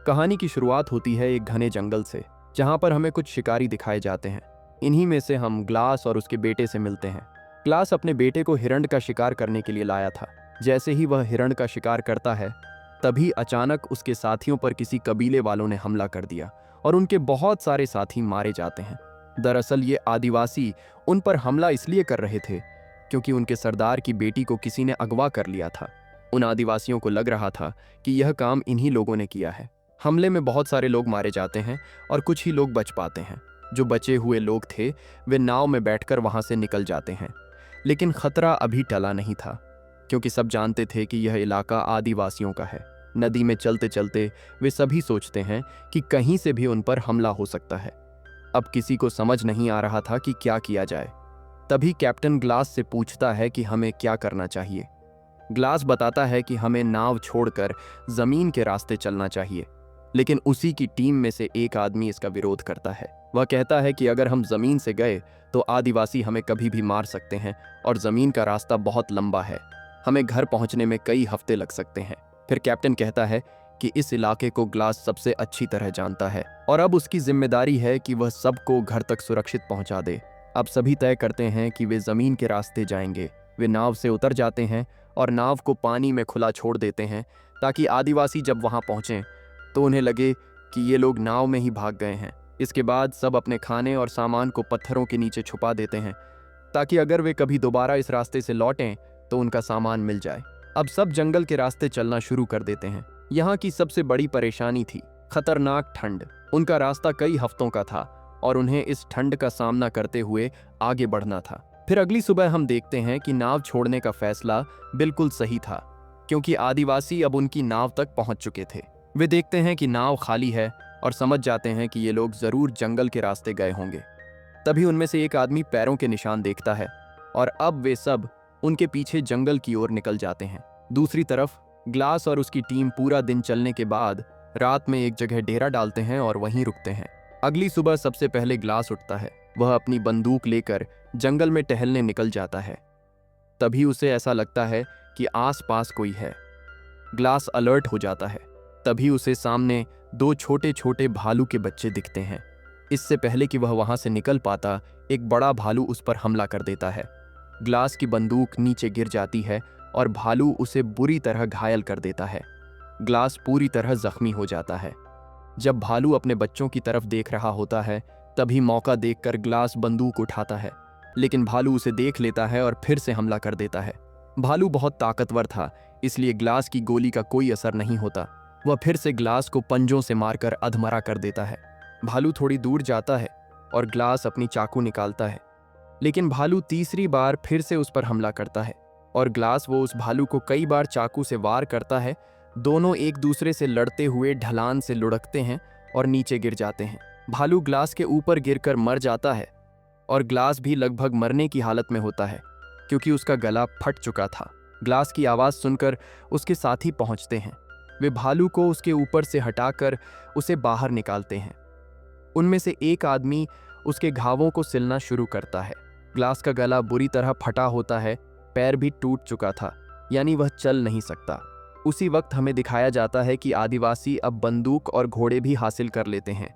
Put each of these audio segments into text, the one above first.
कहानी की शुरुआत होती है एक घने जंगल से, जहां पर हमें कुछ शिकारी दिखाए जाते हैं। इन्हीं में से हम ग्लास और उसके बेटे से मिलते हैं। ग्लास अपने बेटे को हिरण का शिकार करने के लिए लाया था। जैसे ही वह हिरण का शिकार करता है, तभी अचानक उसके साथियों पर किसी कबीले वालों ने हमला कर दिया और उनके बहुत सारे साथी मारे जाते हैं। दरअसल ये आदिवासी उन पर हमला इसलिए कर रहे थे क्योंकि उनके सरदार की बेटी को किसी ने अगवा कर लिया था। उन आदिवासियों को लग रहा था कि यह काम इन्हीं लोगों ने किया है। हमले में बहुत सारे लोग मारे जाते हैं और कुछ ही लोग बच पाते हैं। जो बचे हुए लोग थे वे नाव में बैठकर वहां से निकल जाते हैं। लेकिन खतरा अभी टला नहीं था, क्योंकि सब जानते थे कि यह इलाका आदिवासियों का है। नदी में चलते चलते वे सभी सोचते हैं कि कहीं से भी उन पर हमला हो सकता है। अब किसी को समझ नहीं आ रहा था कि क्या किया जाए। तभी कैप्टन ग्लास से पूछता है कि हमें क्या करना चाहिए। ग्लास बताता है कि हमें नाव छोड़कर जमीन के रास्ते चलना चाहिए। लेकिन उसी की टीम में से एक आदमी इसका विरोध करता है। वह कहता है कि अगर हम जमीन से गए तो आदिवासी हमें कभी भी मार सकते हैं और जमीन का रास्ता बहुत लंबा है। हमें घर पहुंचने में कई हफ्ते लग सकते हैं। फिर कैप्टन कहता है कि इस इलाके को ग्लास सबसे अच्छी तरह जानता है और अब उसकी जिम्मेदारी है कि वह सबको घर तक सुरक्षित पहुंचा दे। अब सभी तय करते हैं कि वे जमीन के रास्ते जाएंगे। वे नाव से उतर जाते हैं और नाव को पानी में खुला छोड़ देते हैं, ताकि आदिवासी जब वहां पहुंचें तो उन्हें लगे कि ये लोग नाव में ही भाग गए हैं। इसके बाद सब अपने खाने और सामान को पत्थरों के नीचे छुपा देते हैं, ताकि अगर वे कभी दोबारा इस रास्ते से लौटें तो उनका सामान मिल जाए। अब सब जंगल के रास्ते चलना शुरू कर देते हैं। यहाँ की सबसे बड़ी परेशानी थी खतरनाक ठंड। उनका रास्ता कई हफ्तों का था और उन्हें इस ठंड का सामना करते हुए आगे बढ़ना था। फिर अगली सुबह हम देखते हैं कि नाव छोड़ने का फैसला बिल्कुल सही था, क्योंकि आदिवासी अब उनकी नाव तक पहुंच चुके थे। वे देखते हैं कि नाव खाली है और समझ जाते हैं कि ये लोग जरूर जंगल के रास्ते गए होंगे। तभी उनमें से एक आदमी पैरों के निशान देखता है और अब वे सब उनके पीछे जंगल की ओर निकल जाते हैं। दूसरी तरफ ग्लास और उसकी टीम पूरा दिन चलने के बाद रात में एक जगह डेरा डालते हैं और वहीं रुकते हैं। अगली सुबह सबसे पहले ग्लास उठता है। वह अपनी बंदूक लेकर जंगल में टहलने निकल जाता है। तभी उसे ऐसा लगता है कि आसपास कोई है। ग्लास अलर्ट हो जाता है। तभी उसे सामने दो छोटे छोटे भालू के बच्चे दिखते हैं। इससे पहले कि वह वहां से निकल पाता, एक बड़ा भालू उस पर हमला कर देता है। ग्लास की बंदूक नीचे गिर जाती है और भालू उसे बुरी तरह घायल कर देता है। ग्लास पूरी तरह जख्मी हो जाता है। जब भालू अपने बच्चों की तरफ देख रहा होता है, तभी मौका देखकर ग्लास बंदूक उठाता है। लेकिन भालू उसे देख लेता है और फिर से हमला कर देता है। भालू बहुत ताकतवर था, इसलिए ग्लास की गोली का कोई असर नहीं होता। वह फिर से ग्लास को पंजों से मारकर अधमरा कर देता है। भालू थोड़ी दूर जाता है और ग्लास अपनी चाकू निकालता है। लेकिन भालू तीसरी बार फिर से उस पर हमला करता है और ग्लास वो उस भालू को कई बार चाकू से वार करता है। दोनों एक दूसरे से लड़ते हुए ढलान से लुढ़कते हैं और नीचे गिर जाते हैं। भालू ग्लास के ऊपर गिरकर मर जाता है और ग्लास भी लगभग मरने की हालत में होता है, क्योंकि उसका गला फट चुका था। ग्लास की आवाज़ सुनकर उसके साथी पहुंचते हैं। वे भालू को उसके ऊपर से हटाकर उसे बाहर निकालते हैं। उनमें से एक आदमी उसके घावों को सिलना शुरू करता है। ग्लास का गला बुरी तरह फटा होता है, पैर भी टूट चुका था, यानी वह चल नहीं सकता। उसी वक्त हमें दिखाया जाता है कि आदिवासी अब बंदूक और घोड़े भी हासिल कर लेते हैं,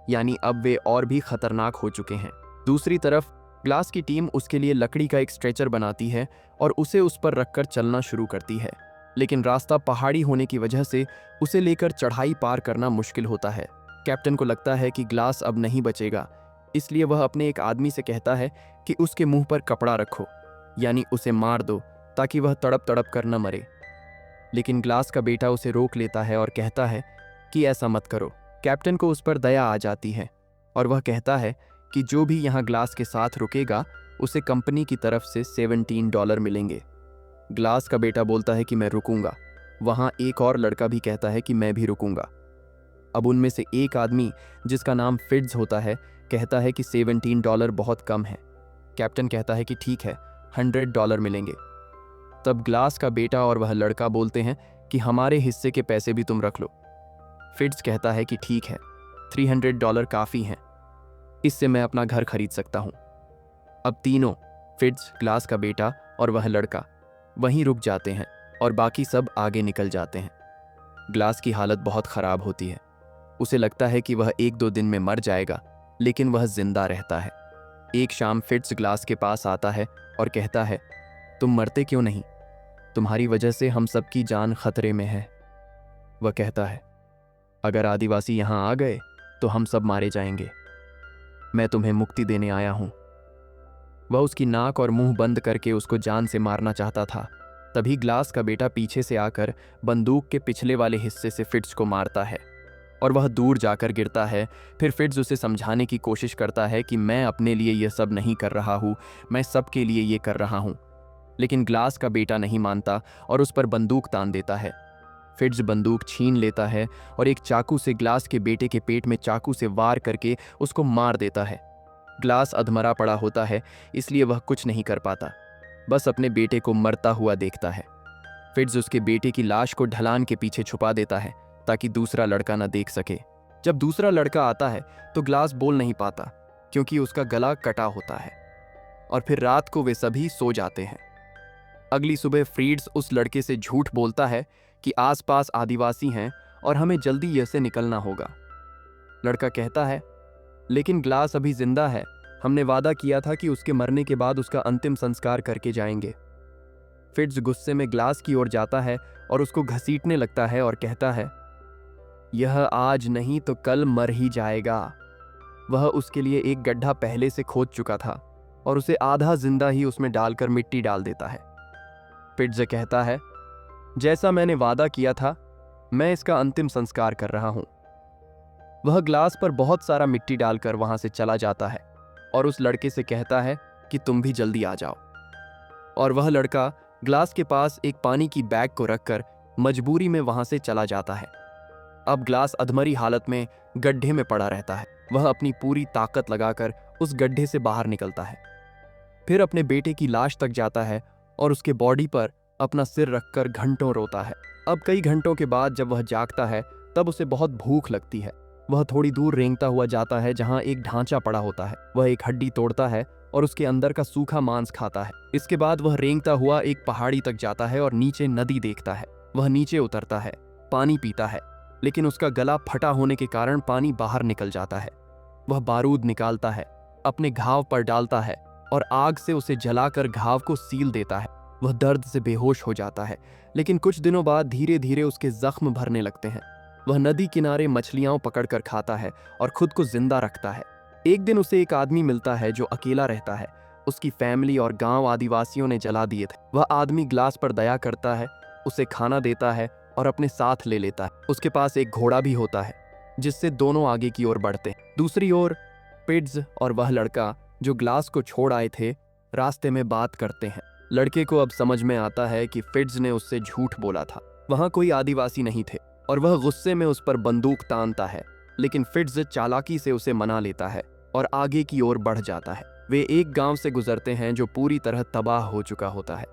यानी अब वे और भी खतरनाक हो चुके हैं। दूसरी तरफ ग्लास की टीम उसके लिए लकड़ी का एक स्ट्रेचर बनाती है और उसे उस पर रखकर चलना शुरू करती है। लेकिन रास्ता पहाड़ी होने की वजह से उसे लेकर चढ़ाई पार करना मुश्किल होता है। कैप्टन को लगता है कि ग्लास अब नहीं बचेगा, इसलिए वह अपने एक आदमी से कहता है कि उसके मुंह पर कपड़ा रखो, यानी उसे मार दो, ताकि वह तड़प तड़प कर न मरे। लेकिन ग्लास का बेटा उसे रोक लेता है और कहता है कि ऐसा मत करो। कैप्टन को उस पर दया आ जाती है और वह कहता है कि जो भी यहाँ ग्लास के साथ रुकेगा उसे कंपनी की तरफ से $17 मिलेंगे। ग्लास का बेटा बोलता है कि मैं रुकूंगा। वहाँ एक और लड़का भी कहता है कि मैं भी रुकूंगा। अब उनमें से एक आदमी, जिसका नाम फिट्ज होता है, कहता है कि $17 बहुत कम है। कैप्टन कहता है कि ठीक है, $100 मिलेंगे। तब ग्लास का बेटा और वह लड़का बोलते हैं कि हमारे हिस्से के पैसे भी तुम रख लो। फिट्ज कहता है कि ठीक है, $300 काफ़ी हैं, इससे मैं अपना घर खरीद सकता हूँ। अब तीनों, फिट्ज, ग्लास का बेटा और वह लड़का, वहीं रुक जाते हैं और बाकी सब आगे निकल जाते हैं। ग्लास की हालत बहुत ख़राब होती है। उसे लगता है कि वह 1-2 दिन में मर जाएगा, लेकिन वह जिंदा रहता है। एक शाम फिट्ज ग्लास के पास आता है और कहता है, तुम मरते क्यों नहीं? तुम्हारी वजह से हम सबकी जान खतरे में है। वह कहता है, अगर आदिवासी यहाँ आ गए तो हम सब मारे जाएंगे। मैं तुम्हें मुक्ति देने आया हूं। वह उसकी नाक और मुंह बंद करके उसको जान से मारना चाहता था। तभी ग्लास का बेटा पीछे से आकर बंदूक के पिछले वाले हिस्से से फिट्ज को मारता है और वह दूर जाकर गिरता है। फिर फिट्ज उसे समझाने की कोशिश करता है कि मैं अपने लिए यह सब नहीं कर रहा हूँ, मैं सबके लिए ये कर रहा हूँ। लेकिन ग्लास का बेटा नहीं मानता और उस पर बंदूक तान देता है। फिट्ज बंदूक छीन लेता है और एक चाकू से ग्लास के बेटे के पेट में चाकू से वार करके उसको मार देता है। ग्लास अधमरा पड़ा होता है, इसलिए वह कुछ नहीं कर पाता, बस अपने बेटे को मरता हुआ देखता है। फिट्ज उसके बेटे की लाश को ढलान के पीछे छुपा देता है ताकि दूसरा लड़का न देख सके। जब दूसरा लड़का आता है तो ग्लास बोल नहीं पाता क्योंकि उसका गला कटा होता है। और फिर रात को वे सभी सो जाते हैं। अगली सुबह फ्रीड्स उस लड़के से झूठ बोलता है कि आसपास आदिवासी हैं और हमें जल्दी यहाँ से निकलना होगा। लड़का कहता है, लेकिन ग्लास अभी जिंदा है, हमने वादा किया था कि उसके मरने के बाद उसका अंतिम संस्कार करके जाएंगे। फिट्ज गुस्से में ग्लास की ओर जाता है और उसको घसीटने लगता है और कहता है, यह आज नहीं तो कल मर ही जाएगा। वह उसके लिए एक गड्ढा पहले से खोद चुका था और उसे आधा जिंदा ही उसमें डालकर मिट्टी डाल देता है। फिट्ज कहता है, जैसा मैंने वादा किया था, मैं इसका अंतिम संस्कार कर रहा हूं। वह ग्लास पर बहुत सारा मिट्टी डालकर वहां से चला जाता है और उस लड़के से कहता है कि तुम भी जल्दी आ जाओ। और वह लड़का ग्लास के पास एक पानी की बैग को रखकर मजबूरी में वहां से चला जाता है। अब ग्लास अधमरी हालत में गड्ढे में पड़ा रहता है। वह अपनी पूरी ताकत लगाकर उस गड्ढे से बाहर निकलता है, फिर अपने बेटे की लाश तक जाता है और उसके बॉडी पर अपना सिर रखकर घंटों रोता है। अब कई घंटों के बाद जब वह जागता है तब उसे बहुत भूख लगती है। वह थोड़ी दूर रेंगता हुआ जाता है जहां एक ढांचा पड़ा होता है। वह एक हड्डी तोड़ता है और उसके अंदर का सूखा मांस खाता है। इसके बाद वह रेंगता हुआ एक पहाड़ी तक जाता है और नीचे नदी देखता है। वह नीचे उतरता है, पानी पीता है, लेकिन उसका गला फटा होने के कारण पानी बाहर निकल जाता है। वह बारूद निकालता है, अपने घाव पर डालता है और आग से उसे जलाकर घाव को सील देता है। वह दर्द से बेहोश हो जाता है, लेकिन कुछ दिनों बाद धीरे धीरे उसके जख्म भरने लगते हैं। वह नदी किनारे मछलियां पकड़कर खाता है और खुद को जिंदा रखता है। एक दिन उसे एक आदमी मिलता है जो अकेला रहता है। उसकी फैमिली और गांव आदिवासियों ने जला दिए थे। वह आदमी ग्लास पर दया करता है, उसे खाना देता है और अपने साथ ले लेता है। उसके पास एक घोड़ा भी होता है जिससे दोनों आगे की ओर बढ़ते हैं। दूसरी ओर फिट्ज और वह लड़का जो ग्लास को छोड़ आए थे रास्ते में बात करते हैं। लड़के को अब समझ में आता है कि फिट्ज ने उससे झूठ बोला था। वहां कोई आदिवासी नहीं थे और वह गुस्से में उस पर बंदूक तानता है, लेकिन फिट्ज चालाकी से उसे मना लेता है और आगे की ओर बढ़ जाता है। वे एक गांव से गुजरते हैं जो पूरी तरह तबाह हो चुका होता है।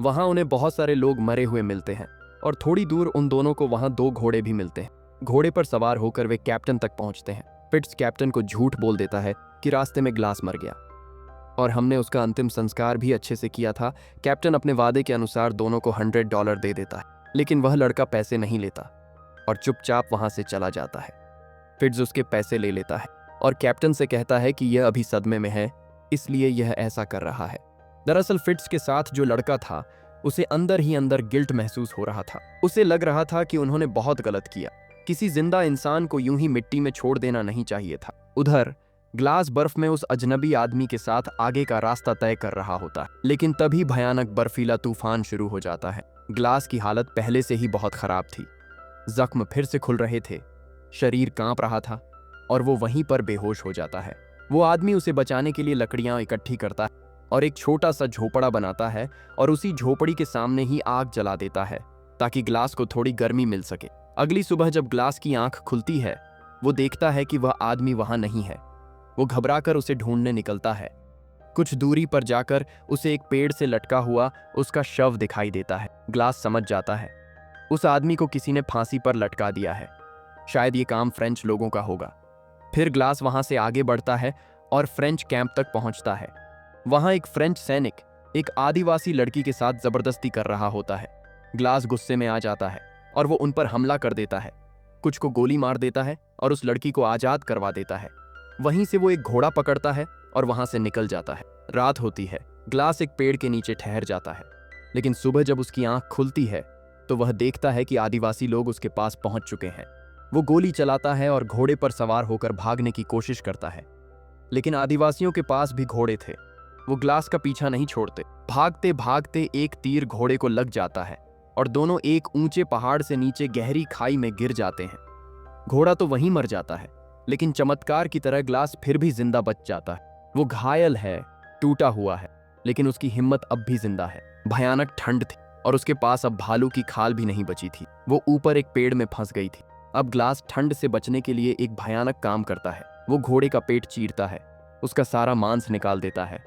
वहां उन्हें बहुत सारे लोग मरे हुए मिलते हैं और थोड़ी दूर उन दोनों को वहां 2 घोड़े भी मिलते हैं। घोड़े पर सवार होकर वे कैप्टन तक पहुंचते हैं। फिट्ज कैप्टन को झूठ बोल देता है कि रास्ते में ग्लास मर गया और हमने उसका अंतिम संस्कार भी अच्छे से किया था। कैप्टन अपने वादे के अनुसार दोनों को $100 दे देता है, लेकिन वह लड़का पैसे नहीं लेता और चुपचाप वहां से चला जाता है। फिट्ज उसके पैसे ले लेता है और कैप्टन से कहता है कि यह अभी सदमे में है, इसलिए यह ऐसा कर रहा है। दरअसल फिट्ज के साथ जो लड़का था उसे अंदर ही अंदर गिल्ट महसूस हो रहा था। उसे लग रहा था कि उन्होंने बहुत गलत किया। किसी जिंदा इंसान को यूं ही मिट्टी में छोड़ देना नहीं चाहिए था। उधर ग्लास बर्फ में उस अजनबी आदमी के साथ आगे का रास्ता तय कर रहा होता है, लेकिन तभी भयानक बर्फीला तूफान शुरू हो जाता है। ग्लास की हालत पहले से ही बहुत खराब थी। जख्म फिर से खुल रहे थे, शरीर कांप रहा था और वो वहीं पर बेहोश हो जाता है। वो आदमी उसे बचाने के लिए लकड़ियां इकट्ठी करता है और एक छोटा सा झोपड़ा बनाता है और उसी झोपड़ी के सामने ही आग जला देता है ताकि ग्लास को थोड़ी गर्मी मिल सके। अगली सुबह जब ग्लास की आंख खुलती है, वो देखता है कि वह आदमी वहां नहीं है। वो घबराकर उसे ढूंढने निकलता है। कुछ दूरी पर जाकर उसे एक पेड़ से लटका हुआ उसका शव दिखाई देता है। ग्लास समझ जाता है उस आदमी को किसी ने फांसी पर लटका दिया है। शायद ये काम फ्रेंच लोगों का होगा। फिर ग्लास वहां से आगे बढ़ता है और फ्रेंच कैंप तक पहुंचता है। वहां एक फ्रेंच सैनिक एक आदिवासी लड़की के साथ जबरदस्ती कर रहा होता है। ग्लास गुस्से में आ जाता है और वो उन पर हमला कर देता है। कुछ को गोली मार देता है और उस लड़की को आजाद करवा देता है। वहीं से वो एक घोड़ा पकड़ता है और वहां से निकल जाता है। रात होती है। ग्लास एक पेड़ के नीचे ठहर जाता है, लेकिन सुबह जब उसकी आंख खुलती है तो वह देखता है कि आदिवासी लोग उसके पास पहुंच चुके हैं। वो गोली चलाता है और घोड़े पर सवार होकर भागने की कोशिश करता है, लेकिन आदिवासियों के पास भी घोड़े थे। वो ग्लास का पीछा नहीं छोड़ते। भागते भागते एक तीर घोड़े को लग जाता है और दोनों एक ऊंचे पहाड़ से नीचे गहरी खाई में गिर जाते हैं। घोड़ा तो वहीं मर जाता है, लेकिन चमत्कार की तरह ग्लास फिर भी जिंदा बच जाता है। वो घायल है, टूटा हुआ है, लेकिन उसकी हिम्मत अब भी जिंदा है। भयानक ठंड थी और उसके पास अब भालू की खाल भी नहीं बची थी। वो ऊपर एक पेड़ में फंस गई थी। अब ग्लास ठंड से बचने के लिए एक भयानक काम करता है। वो घोड़े का पेट चीरता है, उसका सारा मांस निकाल देता है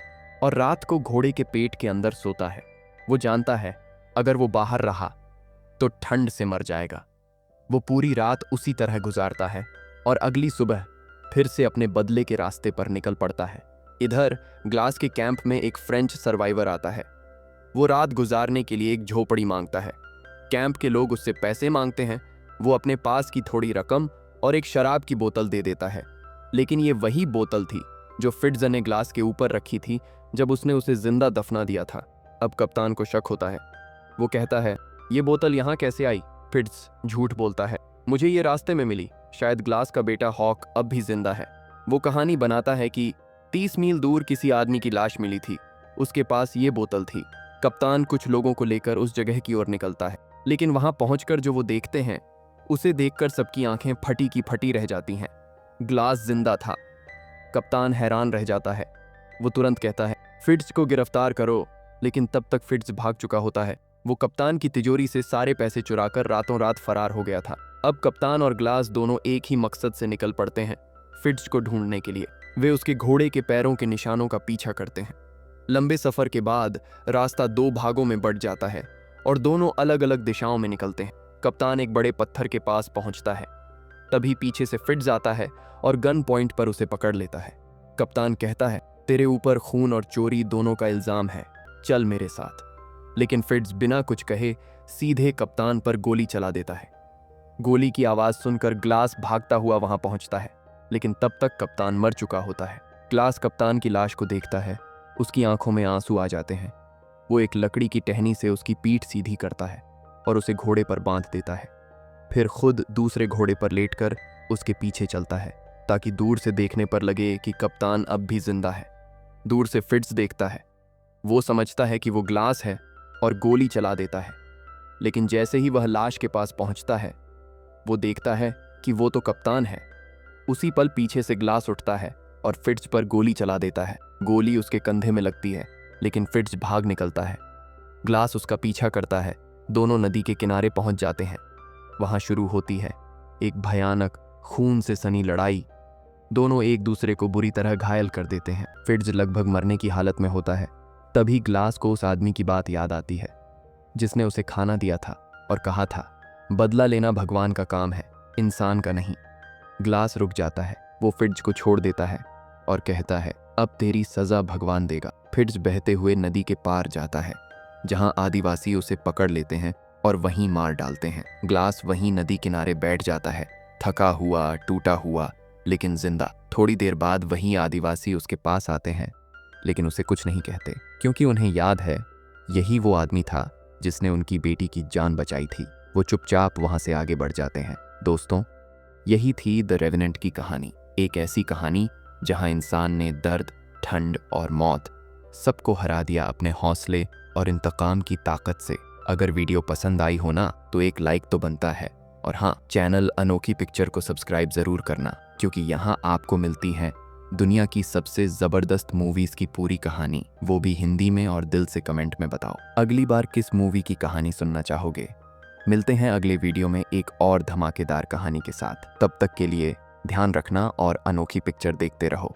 और रात को घोड़े के पेट के अंदर सोता है। वो जानता है अगर वो बाहर रहा तो ठंड से मर जाएगा। वो पूरी रात उसी तरह गुजारता है और अगली सुबह फिर से अपने बदले के रास्ते पर निकल पड़ता है। इधर ग्लास के कैंप में एक फ्रेंच सर्वाइवर आता है। वो रात गुजारने के लिए एक झोपड़ी मांगता है। कैंप के लोग उससे पैसे मांगते हैं। वो अपने पास की थोड़ी रकम और एक शराब की बोतल दे देता है, लेकिन ये वही बोतल थी जो फिट्ज ने ग्लास के ऊपर रखी थी जब उसने उसे जिंदा दफना दिया था। अब कप्तान को शक होता है। वो कहता है, ये बोतल यहाँ कैसे आई? फिट्ज झूठ बोलता है, मुझे ये रास्ते में मिली। शायद ग्लास का बेटा हॉक अब भी जिंदा है। वो कहानी बनाता है कि 30 मील दूर किसी आदमी की लाश मिली थी, उसके पास ये बोतल थी। कप्तान कुछ लोगों को लेकर उस जगह की ओर निकलता है, लेकिन वहां पहुंचकर जो वो देखते हैं उसे देखकर सबकी आंखें फटी की फटी रह जाती हैं। ग्लास जिंदा था। कप्तान हैरान रह जाता है। वो तुरंत कहता है, फिट्ज को गिरफ्तार करो, लेकिन तब तक फिट्ज भाग चुका होता है। वो कप्तान की तिजोरी से सारे पैसे चुराकर रातों रात फरार हो गया था। अब कप्तान और ग्लास दोनों एक ही मकसद से निकल पड़ते हैं, फिट्ज को ढूंढने के लिए। वे उसके घोड़े के पैरों के निशानों का पीछा करते हैं। लंबे सफर के बाद रास्ता 2 भागों में बढ़ जाता है और दोनों अलग अलग दिशाओं में निकलते हैं। कप्तान एक बड़े पत्थर के पास पहुंचता है, तभी पीछे से फिट्ज आता है और गन पॉइंट पर उसे पकड़ लेता है। कप्तान कहता है, तेरे ऊपर खून और चोरी दोनों का इल्जाम है, चल मेरे साथ। लेकिन फिट्ज बिना कुछ कहे सीधे कप्तान पर गोली चला देता है। गोली की आवाज सुनकर ग्लास भागता हुआ वहां पहुंचता है, लेकिन तब तक कप्तान मर चुका होता है। ग्लास कप्तान की लाश को देखता है, उसकी आंखों में आंसू आ जाते हैं। वो एक लकड़ी की टहनी से उसकी पीठ सीधी करता है और उसे घोड़े पर बांध देता है। फिर खुद दूसरे घोड़े पर लेटकर उसके पीछे चलता है, ताकि दूर से देखने पर लगे कि कप्तान अब भी जिंदा है। दूर से फिट्ज देखता है। वो समझता है कि वो ग्लास है और गोली चला देता है, लेकिन जैसे ही वह लाश के पास पहुंचता है, वो देखता है कि वो तो कप्तान है। उसी पल पीछे से ग्लास उठता है और फिट्ज पर गोली चला देता है। गोली उसके कंधे में लगती है, लेकिन फिट्ज भाग निकलता है। ग्लास उसका पीछा करता है। दोनों नदी के किनारे पहुंच जाते हैं। वहां शुरू होती है एक भयानक खून से सनी लड़ाई। दोनों एक दूसरे को बुरी तरह घायल कर देते हैं। फिट्ज लगभग मरने की हालत में होता है। तभी ग्लास को उस आदमी की बात याद आती है जिसने उसे खाना दिया था और कहा था, बदला लेना भगवान का काम है, इंसान का नहीं। ग्लास रुक जाता है। वो फिट्ज को छोड़ देता है और कहता है, अब तेरी सजा भगवान देगा। फिट्ज बहते हुए नदी के पार जाता है, जहां आदिवासी उसे पकड़ लेते हैं और वहीं मार डालते हैं। ग्लास वहीं नदी किनारे बैठ जाता है, थका हुआ, टूटा हुआ, लेकिन जिंदा। थोड़ी देर बाद वहीं आदिवासी उसके पास आते हैं, लेकिन उसे कुछ नहीं कहते, क्योंकि उन्हें याद है यही वो आदमी था जिसने उनकी बेटी की जान बचाई थी। वो चुपचाप वहां से आगे बढ़ जाते हैं। दोस्तों, यही थी द रेवेनेंट की कहानी। एक ऐसी कहानी जहां इंसान ने दर्द, ठंड और मौत सबको हरा दिया अपने हौसले और इंतकाम की ताकत से। अगर वीडियो पसंद आई हो ना, तो एक लाइक तो बनता है, और हाँ, चैनल अनोखी पिक्चर को सब्सक्राइब जरूर करना, क्योंकि यहाँ आपको मिलती है दुनिया की सबसे जबरदस्त मूवीज की पूरी कहानी, वो भी हिंदी में। और दिल से कमेंट में बताओ अगली बार किस मूवी की कहानी सुनना चाहोगे। मिलते हैं अगले वीडियो में एक और धमाकेदार कहानी के साथ। तब तक के लिए ध्यान रखना और अनोखी पिक्चर देखते रहो।